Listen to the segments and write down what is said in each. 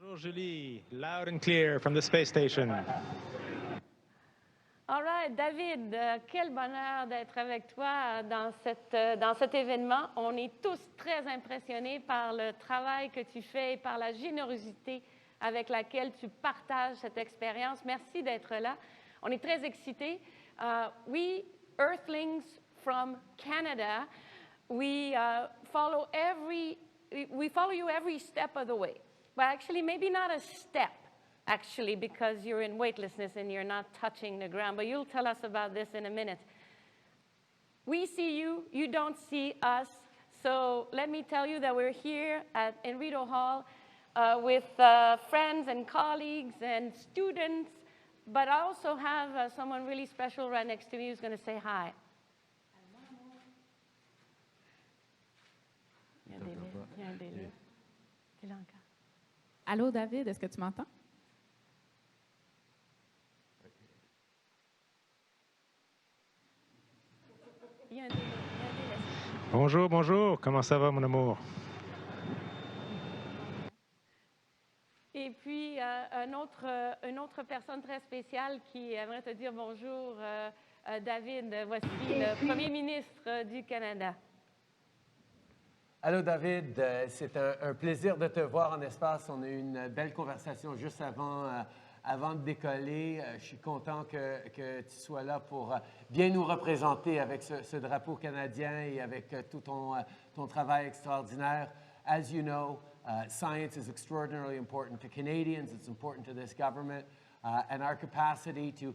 Bonjour Julie, loud and clear from the space station. All right, David, quel bonheur d'être avec toi dans cet événement. On est tous très impressionnés par le travail que tu fais et par la générosité avec laquelle tu partages cette expérience. Merci d'être là. On est très excités. We Earthlings from Canada, we follow you every step of the way. But actually, maybe not a step, actually, because you're in weightlessness and you're not touching the ground. But you'll tell us about this in a minute. We see you, you don't see us. So let me tell you that we're here at Enrido Hall with friends and colleagues and students. But I also have someone really special right next to me who's going to say hi. Il y a un délai. Il y a un délai. T'es là encore. Allô, David, est-ce que tu m'entends? Il y a un délai. Bonjour, bonjour, comment ça va mon amour? Et puis, une autre personne très spéciale qui aimerait te dire bonjour, David. Voici le Premier ministre du Canada. Allô David, c'est un plaisir de te voir en espace. On a eu une belle conversation juste avant de décoller. Je suis content que tu sois là pour bien nous représenter avec ce drapeau canadien et avec tout ton travail extraordinaire. As you know, science is extraordinarily important to Canadians. It's important to this government. And our capacity to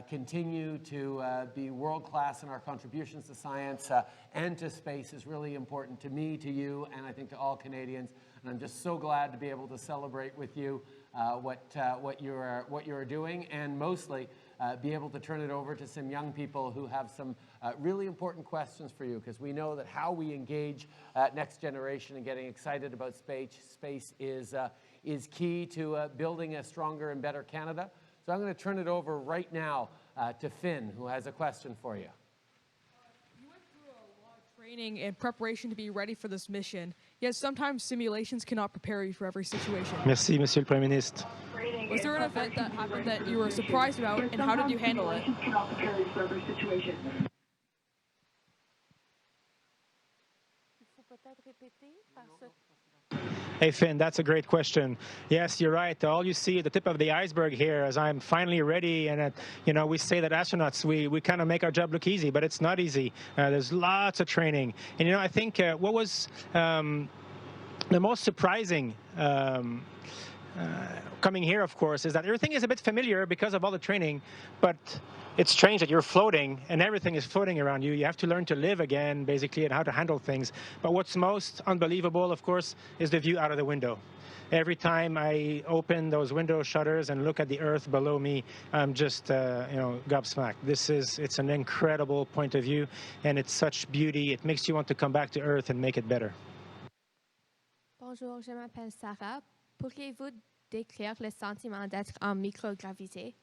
continue to be world-class in our contributions to science and to space is really important to me, to you, and I think to all Canadians. And I'm just so glad to be able to celebrate with you what you're doing, and mostly be able to turn it over to some young people who have some really important questions for you, because we know that how we engage next generation and getting excited about space is key to building a stronger and better Canada. So I'm going to turn it over right now to Finn, who has a question for you. You went through a lot of training and preparation to be ready for this mission, yet sometimes simulations cannot prepare you for every situation. Merci, Monsieur le Premier ministre. Was there an event that happened that you were surprised about, and how did you handle it? Il faut peut-être répéter parce que... Hey Finn, that's a great question. Yes, you're right. All you see at the tip of the iceberg here as I'm finally ready, and we say that astronauts, we kind of make our job look easy, but it's not easy. There's lots of training. And I think what was the most surprising coming here, of course, is that everything is a bit familiar because of all the training, but it's strange that you're floating and everything is floating around you. You have to learn to live again, basically, and how to handle things. But what's most unbelievable, of course, is the view out of the window. Every time I open those window shutters and look at the Earth below me, I'm just, gobsmacked. It's an incredible point of view, and it's such beauty. It makes you want to come back to Earth and make it better. Bonjour, je m'appelle Sarah. Pourriez-vous décrire le sentiment d'être en microgravité?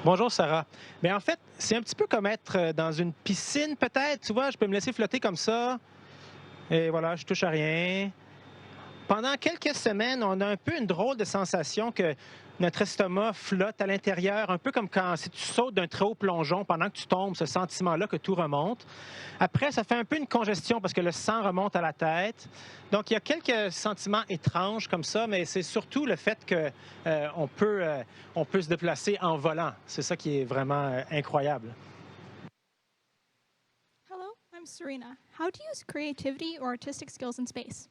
Bonjour Sarah. Bien, en fait, c'est un petit peu comme être dans une piscine peut-être. Tu vois, je peux me laisser flotter comme ça. Et voilà, je touche à rien. Pendant quelques semaines, on a un peu une drôle de sensation que notre estomac flotte à l'intérieur, un peu comme quand si tu sautes d'un très haut plongeon pendant que tu tombes, ce sentiment-là que tout remonte. Après, ça fait un peu une congestion parce que le sang remonte à la tête. Donc, il y a quelques sentiments étranges comme ça, mais c'est surtout le fait qu'on peut se déplacer en volant. C'est ça qui est vraiment incroyable. Hello, I'm Serena. How do you use creativity or artistic skills in space?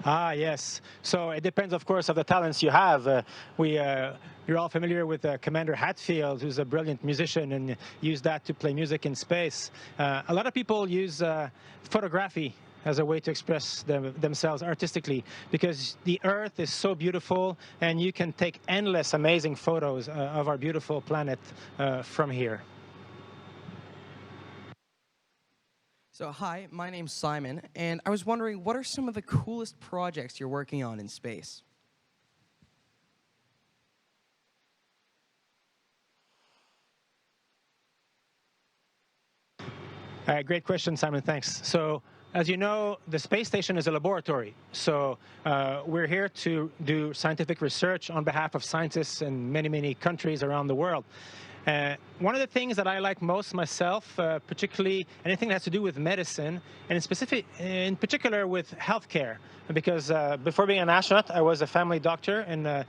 Ah, yes. So it depends, of course, of the talents you have. You're all familiar with Commander Hatfield, who's a brilliant musician and used that to play music in space. A lot of people use photography as a way to express themselves artistically, because the Earth is so beautiful and you can take endless amazing photos of our beautiful planet from here. So hi, my name's Simon, and I was wondering, what are some of the coolest projects you're working on in space? Great question, Simon. Thanks. So, as you know, the space station is a laboratory. So, we're here to do scientific research on behalf of scientists in many, many countries around the world. One of the things that I like most myself, particularly anything that has to do with medicine, and in particular with healthcare, because before being an astronaut, I was a family doctor in a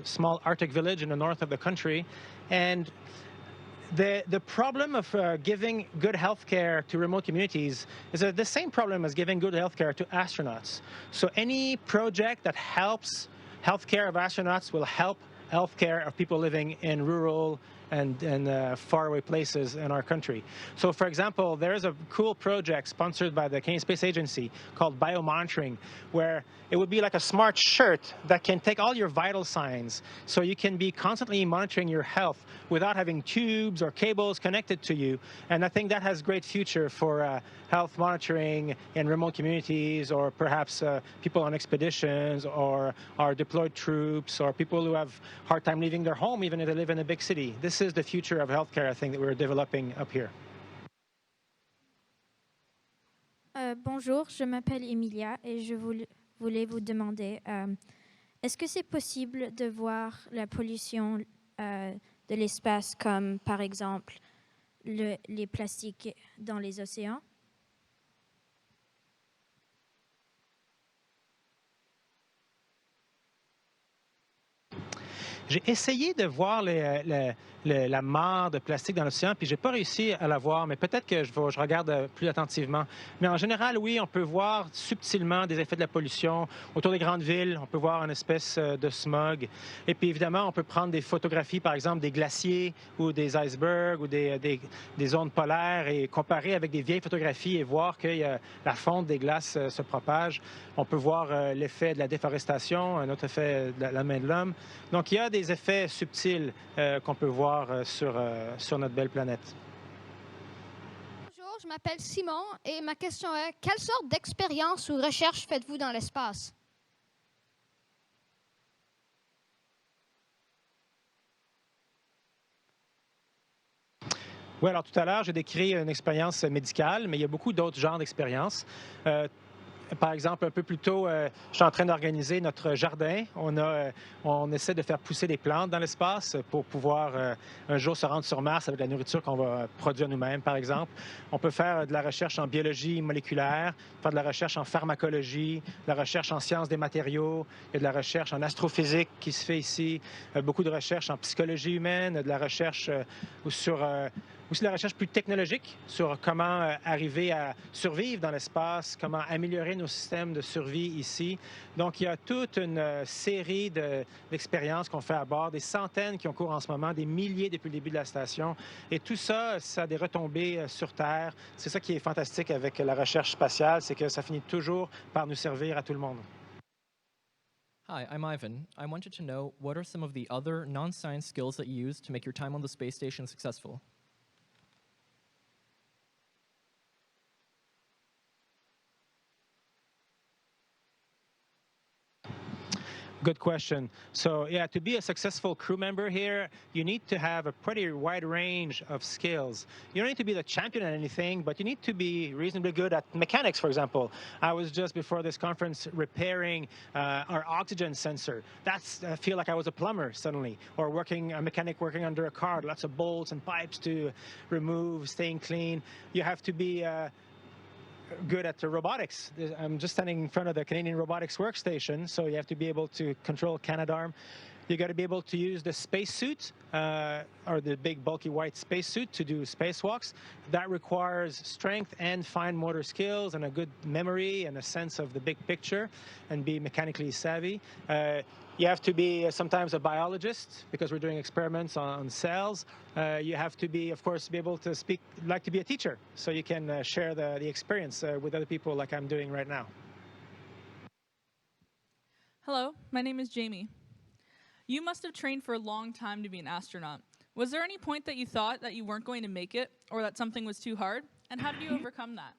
small Arctic village in the north of the country, and the problem of giving good health care to remote communities is the same problem as giving good health care to astronauts. So any project that helps health care of astronauts will help health care of people living in rural and faraway places in our country. So, for example, there is a cool project sponsored by the Canadian Space Agency called biomonitoring, where it would be like a smart shirt that can take all your vital signs, so you can be constantly monitoring your health without having tubes or cables connected to you. And I think that has great future for health monitoring in remote communities, or perhaps people on expeditions, or our deployed troops, or people who have a hard time leaving their home even if they live in a big city. This is the future of healthcare, I think, that we're developing up here. Bonjour, je m'appelle Emilia et je voulais vous demander, est-ce que c'est possible de voir la pollution de l'espace comme, par exemple, les plastiques dans les océans? J'ai essayé de voir la mare de plastique dans l'océan, puis j'ai pas réussi à la voir, mais peut-être que je regarde plus attentivement. Mais en général, oui, on peut voir subtilement des effets de la pollution. Autour des grandes villes, on peut voir une espèce de smog. Et puis évidemment, on peut prendre des photographies, par exemple, des glaciers ou des icebergs ou des zones polaires, et comparer avec des vieilles photographies et voir que la fonte des glaces se propage. On peut voir l'effet de la déforestation, un autre effet de la main de l'homme. Donc il y a des effets subtils qu'on peut voir sur notre belle planète. Bonjour, je m'appelle Simon et ma question est, quelle sorte d'expérience ou recherche faites-vous dans l'espace? Oui, alors tout à l'heure, j'ai décrit une expérience médicale, mais il y a beaucoup d'autres genres d'expériences. Par exemple, un peu plus tôt, je suis en train d'organiser notre jardin. On essaie de faire pousser des plantes dans l'espace pour pouvoir un jour se rendre sur Mars avec la nourriture qu'on va produire nous-mêmes, par exemple. On peut faire de la recherche en biologie moléculaire, faire de la recherche en pharmacologie, de la recherche en sciences des matériaux, il y a de la recherche en astrophysique qui se fait ici, beaucoup de recherche en psychologie humaine, de la recherche sur... aussi de la recherche plus technologique sur comment arriver à survivre dans l'espace, comment améliorer nos systèmes de survie ici. Donc, il y a toute une série d'expériences qu'on fait à bord, des centaines qui ont cours en ce moment, des milliers depuis le début de la station. Et tout ça, ça a des retombées sur Terre. C'est ça qui est fantastique avec la recherche spatiale, c'est que ça finit toujours par nous servir à tout le monde. Hi, I'm Ivan. I wanted to know, what are some of the other non-science skills that you use to make your time on the space station successful? Good question. So, yeah, to be a successful crew member here, you need to have a pretty wide range of skills. You don't need to be the champion at anything, but you need to be reasonably good at mechanics, for example. I was just before this conference repairing our oxygen sensor. I feel like I was a plumber suddenly, or a mechanic working under a car, lots of bolts and pipes to remove, staying clean. You have to be good at the robotics. I'm just standing in front of the Canadian Robotics Workstation, so you have to be able to control Canadarm. You got to be able to use the spacesuit, or the big bulky white spacesuit, to do spacewalks. That requires strength and fine motor skills and a good memory and a sense of the big picture and be mechanically savvy. You have to be sometimes a biologist because we're doing experiments on cells. You have to be, of course, be able to speak, like to be a teacher, so you can share the experience with other people like I'm doing right now. Hello, my name is Jamie. You must have trained for a long time to be an astronaut. Was there any point that you thought that you weren't going to make it, or that something was too hard? And how did you overcome that?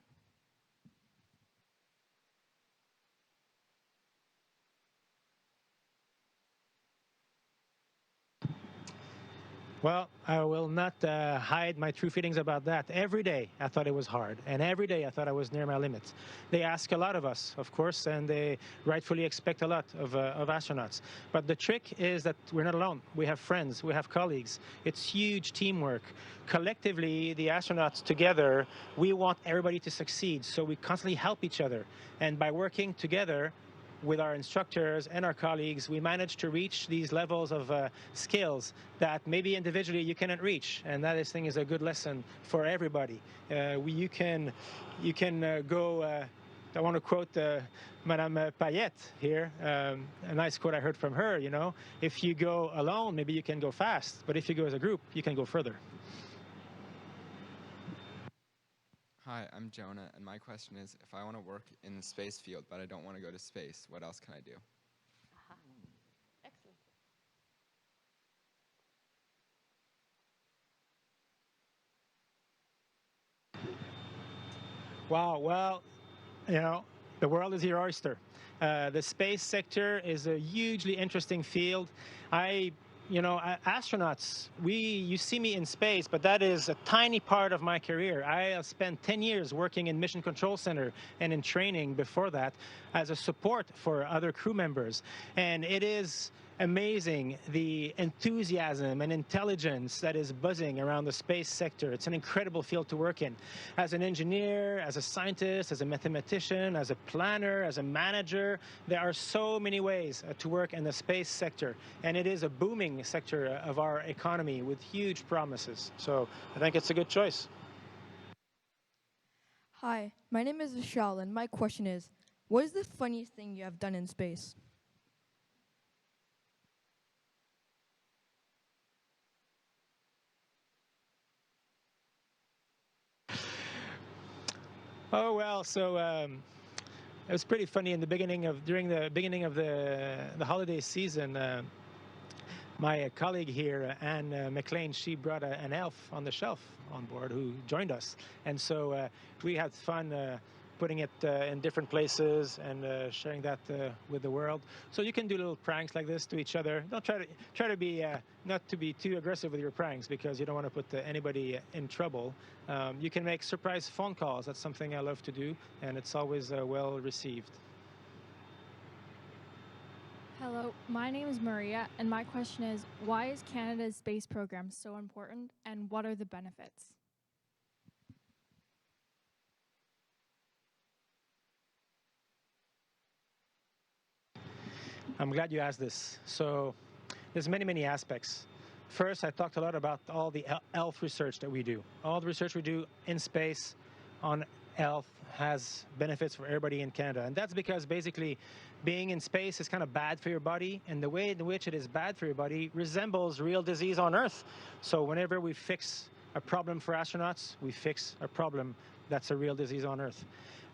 Well, I will not hide my true feelings about that. Every day I thought it was hard, and every day I thought I was near my limits. They ask a lot of us, of course, and they rightfully expect a lot of astronauts. But the trick is that we're not alone. We have friends, we have colleagues. It's huge teamwork. Collectively, the astronauts together, we want everybody to succeed, so we constantly help each other. And by working together, with our instructors and our colleagues, we managed to reach these levels of skills that maybe individually you cannot reach, and that is a good lesson for everybody. You can go. I want to quote Madame Payette here. A nice quote I heard from her. You know, if you go alone, maybe you can go fast, but if you go as a group, you can go further. Hi, I'm Jonah, and my question is, if I want to work in the space field, but I don't want to go to space, what else can I do? Excellent. Wow, well, you know, the world is your oyster. The space sector is a hugely interesting field. Astronauts, you see me in space, but that is a tiny part of my career. I spent 10 years working in Mission Control Center and in training before that as a support for other crew members. And it is amazing the enthusiasm and intelligence that is buzzing around the space sector. It's an incredible field to work in. As an engineer, as a scientist, as a mathematician, as a planner, as a manager, there are so many ways to work in the space sector. And it is a booming sector of our economy with huge promises. So I think it's a good choice. Hi, my name is Vishal, and my question is, what is the funniest thing you have done in space? Oh, well, so it was pretty funny during the beginning of the holiday season. My colleague here, Anne McLean, she brought an elf on the shelf on board who joined us. And so we had fun putting it in different places and sharing that with the world. So you can do little pranks like this to each other. Don't try to be not to be too aggressive with your pranks, because you don't want to put anybody in trouble. You can make surprise phone calls. That's something I love to do, and it's always well received. Hello, my name is Maria, and my question is, why is Canada's space program so important, and what are the benefits? I'm glad you asked this. So there's many aspects. First, I talked a lot about all the health research that we do. All the research we do in space on health has benefits for everybody in Canada. And that's because basically being in space is kind of bad for your body, and the way in which it is bad for your body resembles real disease on Earth. So whenever we fix a problem for astronauts, we fix a problem that's a real disease on Earth.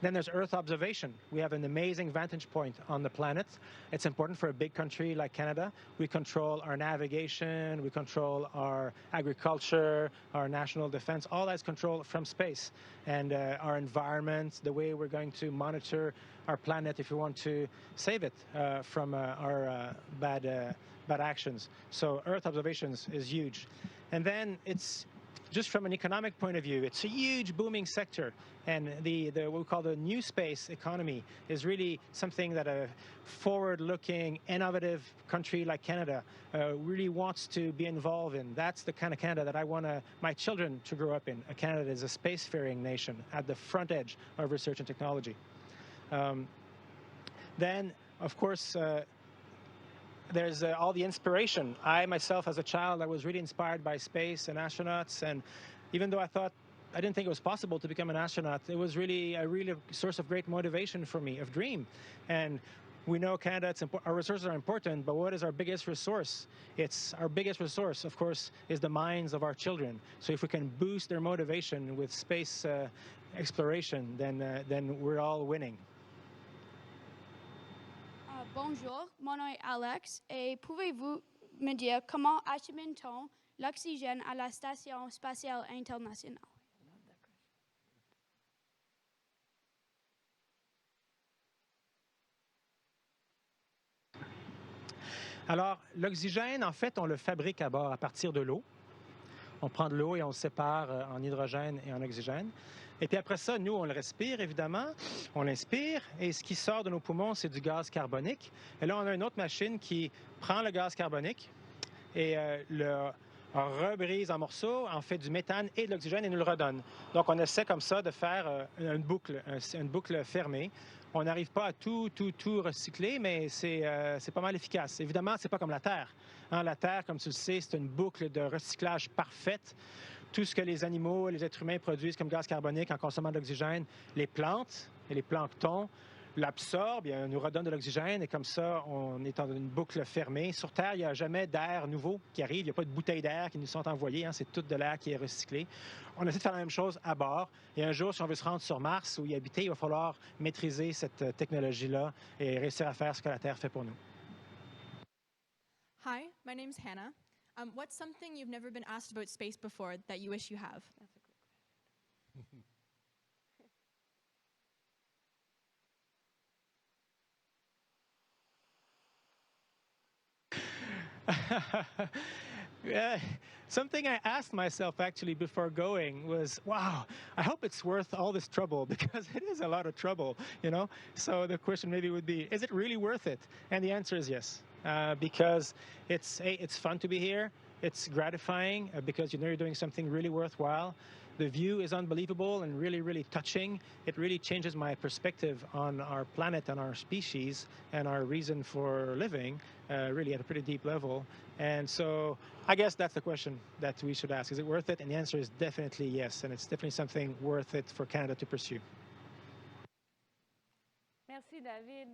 Then there's Earth observation. We have an amazing vantage point on the planet. It's important for a big country like Canada. We control our navigation, we control our agriculture, our national defense. All that's controlled from space. And our environment, the way we're going to monitor our planet if we want to save it from our bad actions. So Earth observations is huge. And then it's just from an economic point of view, it's a huge booming sector. And what we call the new space economy is really something that a forward-looking, innovative country like Canada really wants to be involved in. That's the kind of Canada that I want my children to grow up in. Canada is a spacefaring nation at the front edge of research and technology. Then, of course, there's all the inspiration. I myself, as a child, I was really inspired by space and astronauts. And even though I didn't think it was possible to become an astronaut, it was really a source of great motivation for me, of dream. And we know Canada, our resources are important, but what is our biggest resource? Our biggest resource, of course, is the minds of our children. So if we can boost their motivation with space exploration, then we're all winning. Bonjour, mon nom est Alex, et pouvez-vous me dire comment achemine-t-on l'oxygène à la Station spatiale internationale? Alors, l'oxygène, en fait, on le fabrique à bord à partir de l'eau. On prend de l'eau et on le sépare en hydrogène et en oxygène. Et puis après ça, nous, on le respire, évidemment. On l'inspire et ce qui sort de nos poumons, c'est du gaz carbonique. Et là, on a une autre machine qui prend le gaz carbonique et le rebrise en morceaux, en fait du méthane et de l'oxygène et nous le redonne. Donc, on essaie comme ça de faire une boucle fermée. On n'arrive pas à tout recycler, mais c'est pas mal efficace. Évidemment, c'est pas comme la Terre. Hein, la Terre, comme tu le sais, c'est une boucle de recyclage parfaite. Tout ce que les animaux et les êtres humains produisent comme gaz carbonique en consommant de l'oxygène, les plantes et les planctons l'absorbent, nous redonnent de l'oxygène et comme ça, on est dans une boucle fermée. Sur Terre, il n'y a jamais d'air nouveau qui arrive. Il n'y a pas de bouteilles d'air qui nous sont envoyées. Hein, c'est tout de l'air qui est recyclé. On essaie de faire la même chose à bord. Et un jour, si on veut se rendre sur Mars ou y habiter, il va falloir maîtriser cette technologie-là et réussir à faire ce que la Terre fait pour nous. Hi, my name's Hannah. What's something you've never been asked about space before that you wish you have? That's a good question. Yeah, something I asked myself actually before going was, wow, I hope it's worth all this trouble because it is a lot of trouble, you know? So the question maybe would be, is it really worth it? And the answer is yes, because it's fun to be here. It's gratifying because you know you're doing something really worthwhile. The view is unbelievable and really, really touching. It really changes my perspective on our planet and our species and our reason for living, really at a pretty deep level. And so I guess that's the question that we should ask. Is it worth it? And the answer is definitely yes. And it's definitely something worth it for Canada to pursue. Merci, David.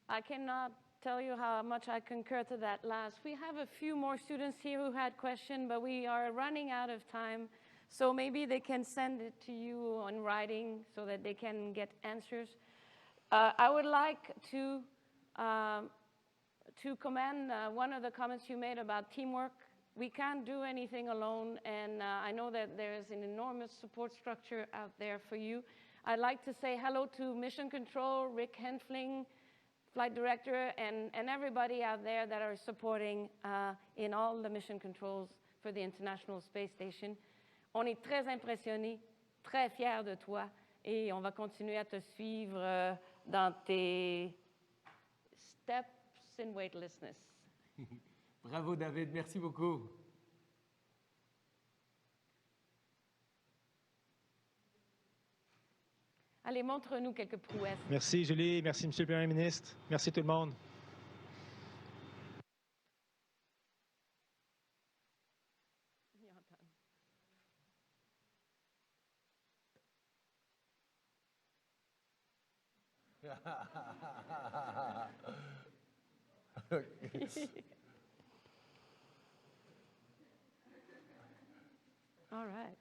I cannot tell you how much I concur to that last. We have a few more students here who had questions, but we are running out of time. So maybe they can send it to you in writing so that they can get answers. I would like to commend one of the comments you made about teamwork. We can't do anything alone, and I know that there is an enormous support structure out there for you. I'd like to say hello to Mission Control, Rick Henfling, Flight Director, and everybody out there that are supporting in all the mission controls for the International Space Station. On est très impressionnés, très fiers de toi, et on va continuer à te suivre dans tes steps in weightlessness. Bravo, David. Merci beaucoup. Allez, montre-nous quelques prouesses. Merci, Julie. Merci, Monsieur le Premier ministre. Merci tout le monde. All right.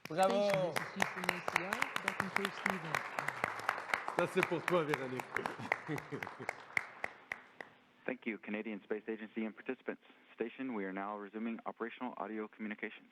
Bravo! Ça, c'est pour toi, Véronique. Thank you, Canadian Space Agency and participants. Station, we are now resuming operational audio communications.